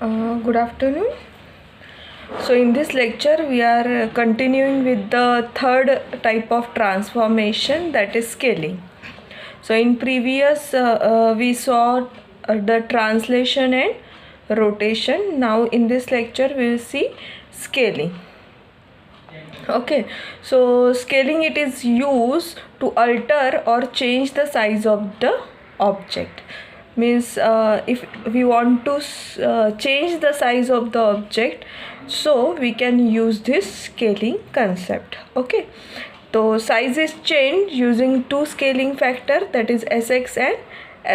Good afternoon. So in this lecture we are continuing with the third type of transformation, that is scaling. So in previous we saw the translation and rotation. Now in this lecture we will see scaling. Okay, so scaling, it is used to alter or change the size of the object. Means if we want to change the size of the object, so we can use this scaling concept. Okay, so size is changed using two scaling factor, that is sx and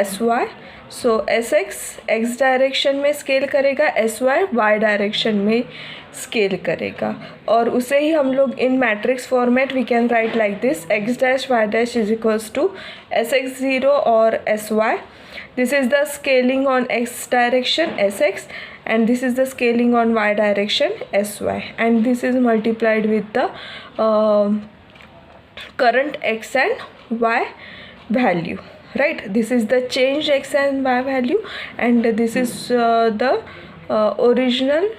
sy. So S X direction में scale करेगा, S Y direction में scale करेगा, और उसे ही हम लोग in matrix format we can write like this, X dash Y dash is equals to S X zero और S Y. This is the scaling on x direction sx, and this is the scaling on y direction sy, and this is multiplied with the current x and y value, right? This is the changed x and y value, and this is the original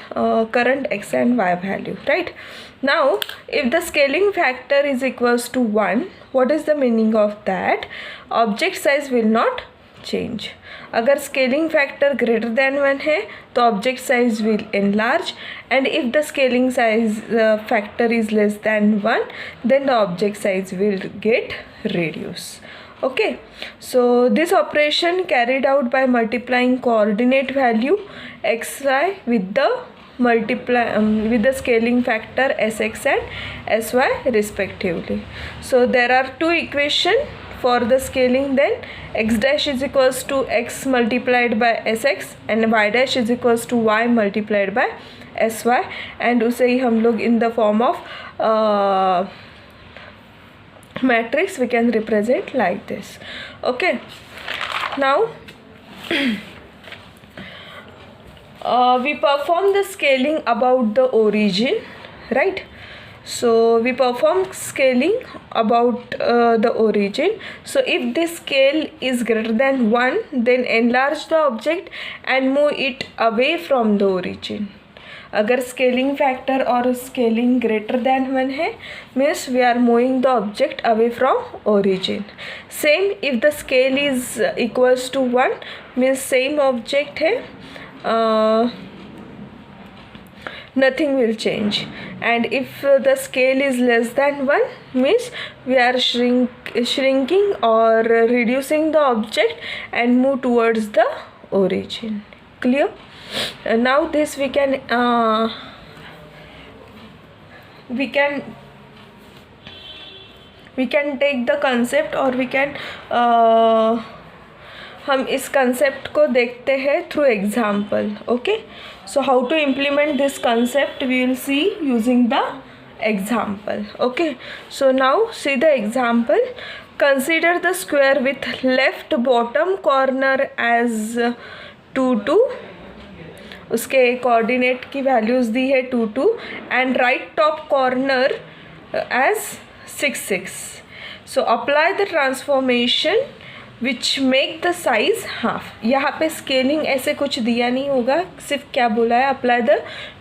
current x and y value, right? Now if the scaling factor is equals to 1, what is the meaning of that? Object size will not change. अगर scaling factor greater than 1 है तो object size will enlarge, and if the scaling size factor is less than 1, then the object size will get reduce. Okay, so this operation carried out by multiplying coordinate value xy with the scaling factor sx and sy respectively. So there are two equations for the scaling. Then x dash is equals to x multiplied by sx and y dash is equals to y multiplied by sy, and उसे ही हम लोग in the form of matrix we can represent like this. Okay, now we perform the scaling about the origin, right? So we perform scaling about the origin. So if this scale is greater than 1, then enlarge the object and move it away from the origin. अगर scaling factor और scaling greater than 1 है, means we are moving the object away from origin. Same if the scale is equals to 1, means same object है, nothing will change. And if the scale is less than 1, means we are shrinking or reducing the object and move towards the origin. Clear? Now this we can take the concept, or we can हम इस concept को देखते हैं through example. Okay, so how to implement this concept we will see using the example. Okay, so now see the example. Consider the square with left bottom corner as 2 2, उसके coordinate की values दी है 2 2, and right top corner as 6 6. So apply the transformation which make the size half. यहाँ पे scaling ऐसे कुछ दिया नहीं होगा, सिर्फ क्या बोला है, apply the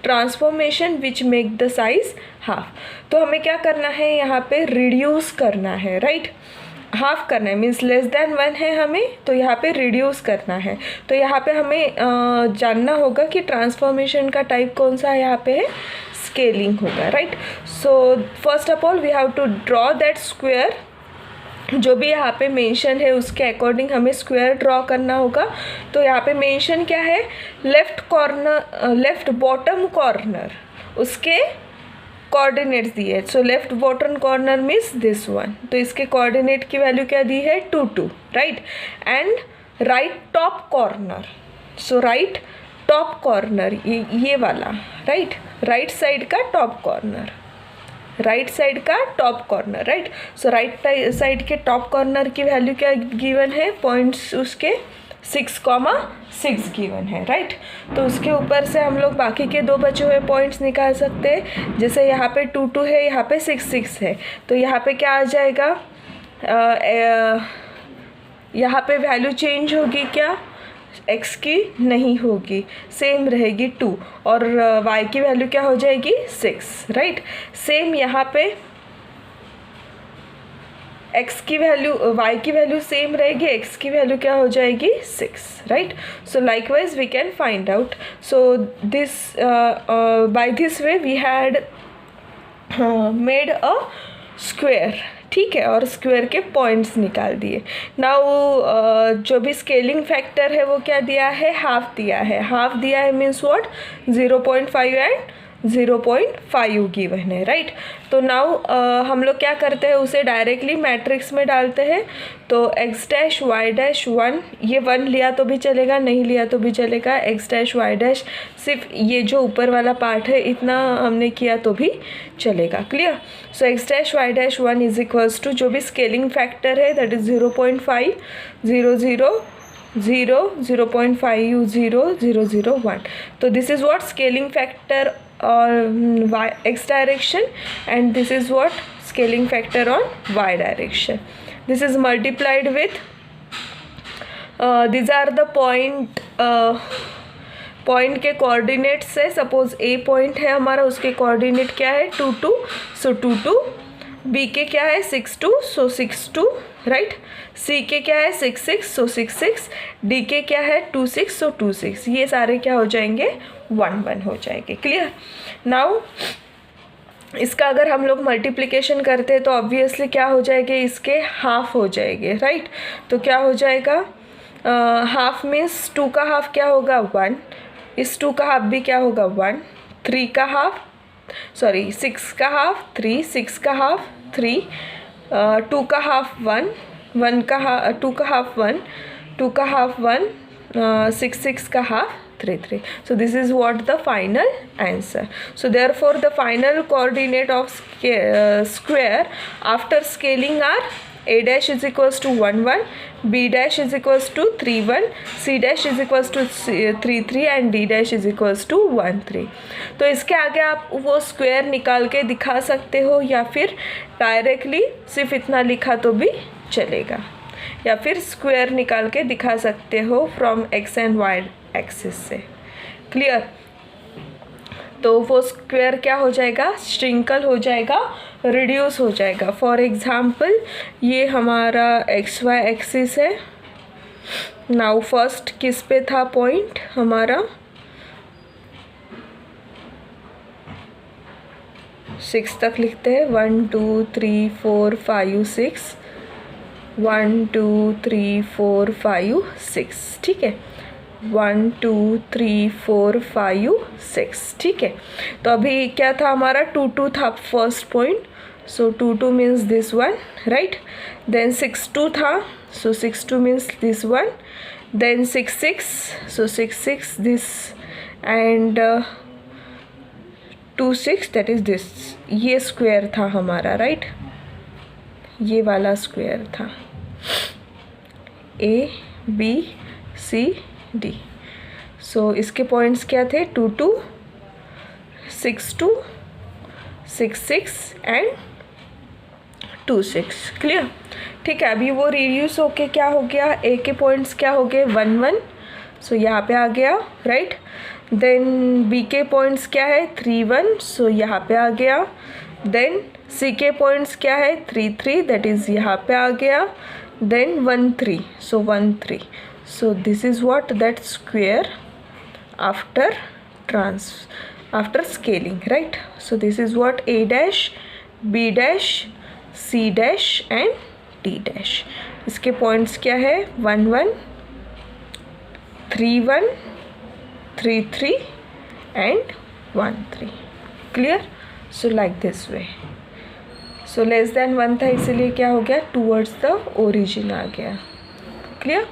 transformation which make the size half. तो हमें क्या करना है, यहाँ पे रिड्यूस करना है, राइट? हाफ करना है, मीन्स लेस देन 1 है हमें, तो यहाँ पे रिड्यूस करना है. तो यहाँ पे हमें जानना होगा कि ट्रांसफॉर्मेशन का टाइप कौन सा है, यहाँ पे है स्केलिंग होगा, right? So first of all we have to draw that square. जो भी यहाँ पे मेंशन है उसके अकॉर्डिंग हमें स्क्वायर ड्रॉ करना होगा. तो यहाँ पे मेंशन क्या है, left corner, left bottom corner, उसके कोऑर्डिनेट्स दिए. So left bottom corner means this one, तो इसके कोऑर्डिनेट की वैल्यू क्या दी है 2 2, right? And right top corner, so right top corner ये वाला, राइट? राइट साइड का टॉप कॉर्नर, राइट साइड का टॉप कॉर्नर, राइट? सो राइट साइड के टॉप कॉर्नर की वैल्यू क्या गिवन है, पॉइंट्स उसके 6,6 गिवन है, राइट? तो उसके ऊपर से हम लोग बाकी के दो बचे हुए पॉइंट्स निकाल सकते हैं. जैसे यहाँ पे 2 2 है, यहाँ पे 6 6 है, तो यहाँ पे क्या आ जाएगा, यहाँ पे वैल्यू चेंज होगी क्या, x की नहीं होगी, सेम रहेगी 2, और y की वैल्यू क्या हो जाएगी 6, राइट। सेम यहाँ पे x की वैल्यू y की वैल्यू सेम रहेगी, x की वैल्यू क्या हो जाएगी 6, right. So likewise we can find out, so this by this way we had made a square, ठीक है, और स्क्वायर के पॉइंट्स निकाल दिए। नाउ जो भी स्केलिंग फैक्टर है वो क्या दिया है, हाफ दिया है। हाफ दिया है मीन्स व्हाट, 0.5 एंड 0.5 गिवन है, राइट। तो नाउ हम लोग क्या करते हैं, उसे डायरेक्टली मैट्रिक्स में डालते हैं। तो x डैश y डैश 1, ये 1 लिया तो भी चलेगा, नहीं लिया तो भी चलेगा। x डैश y डैश, सिर्फ ये जो ऊपर वाला पार्ट है इतना हमने किया तो भी चलेगा, clear. So x dash y dash 1 is equals to जो भी स्केलिंग फैक्टर है दैट इज़ 0.5 0 0 0 0.5 0 0 0 1। तो this is what scaling factor on x direction, and this is what scaling factor on y direction. This is multiplied with these are the point के coordinates है। Suppose a point है हमारा, उसके coordinate क्या है 2 2, सो 2 2। b के क्या है 6 2, सो 6 2, राइट। c के क्या है 6 6, सो 6 6। d के क्या है 2 6, सो 2 6। ये सारे क्या हो जाएंगे 1 1 हो जाएंगे, क्लियर। नाउ इसका अगर हम लोग मल्टीप्लिकेशन करते हैं तो ऑब्वियसली क्या हो जाएंगे, इसके हाफ हो जाएंगे, राइट। तो क्या हो जाएगा, हाफ मीन्स 2 का हाफ क्या होगा 1, इस 2 का हाफ भी क्या होगा 1, 3 का हाफ, सॉरी 6 का हाफ 3, 6 का हाफ 3, 2 का हाफ 1, 1 का हाफ 2 का हाफ 1, 2 का हाफ 1, 6 6 का half 3 3। So this is what the final answer. So therefore the final coordinate of square after scaling are a dash is equals to 1 1, b dash is equals to 3 1, c dash is equals to 3 3 and d dash is equals to 1 3। तो इसके आगे आप वो square निकाल के दिखा सकते हो, या फिर डायरेक्टली सिर्फ इतना लिखा तो भी चलेगा, या फिर स्क्वायर निकाल के दिखा सकते हो from x and y axis से, क्लियर। तो वो स्क्वायर क्या हो जाएगा, श्रिंकल हो जाएगा, रिड्यूस हो जाएगा। फॉर एग्जांपल ये हमारा एक्स वाई एक्सिस है। नाउ फर्स्ट किस पे था पॉइंट हमारा 6 तक लिखते हैं, 1 2 3 4 5 6, 1 2 3 4 5 6, ठीक है, 1 2 3 4 5 6, ठीक है। तो अभी क्या था हमारा 2 2 था first point, so 2 2 means this one, right. Then 6 2 था, so 6 2 means this one. Then 6 6, so 6 6 this, and 2 6 that is this. ये स्क्वायर था हमारा, राइट, ये वाला स्क्वायर था ए बी सी डी। सो इसके पॉइंट्स क्या थे 2 2 6 2 6 6 एंड 2 6, क्लियर, ठीक है। अभी वो रिड्यूस होके क्या हो गया, ए के पॉइंट्स क्या हो गए 1 1, सो यहाँ पे आ गया, राइट। देन बी के पॉइंट्स क्या है 3 1, सो यहाँ पे आ गया। देन सी के पॉइंट्स क्या है 3 3, दैट इज़ यहाँ पे आ गया। Then 1 3, so 1 3। So this is what that square after scaling, right? So this is what a dash, b dash, c dash and d dash. इसके points क्या है 1 1, 3 1, 3 3 and 1 3, clear? So like this way. So less than 1 था, इसीलिए क्या हो गया towards the origin आ गया, clear?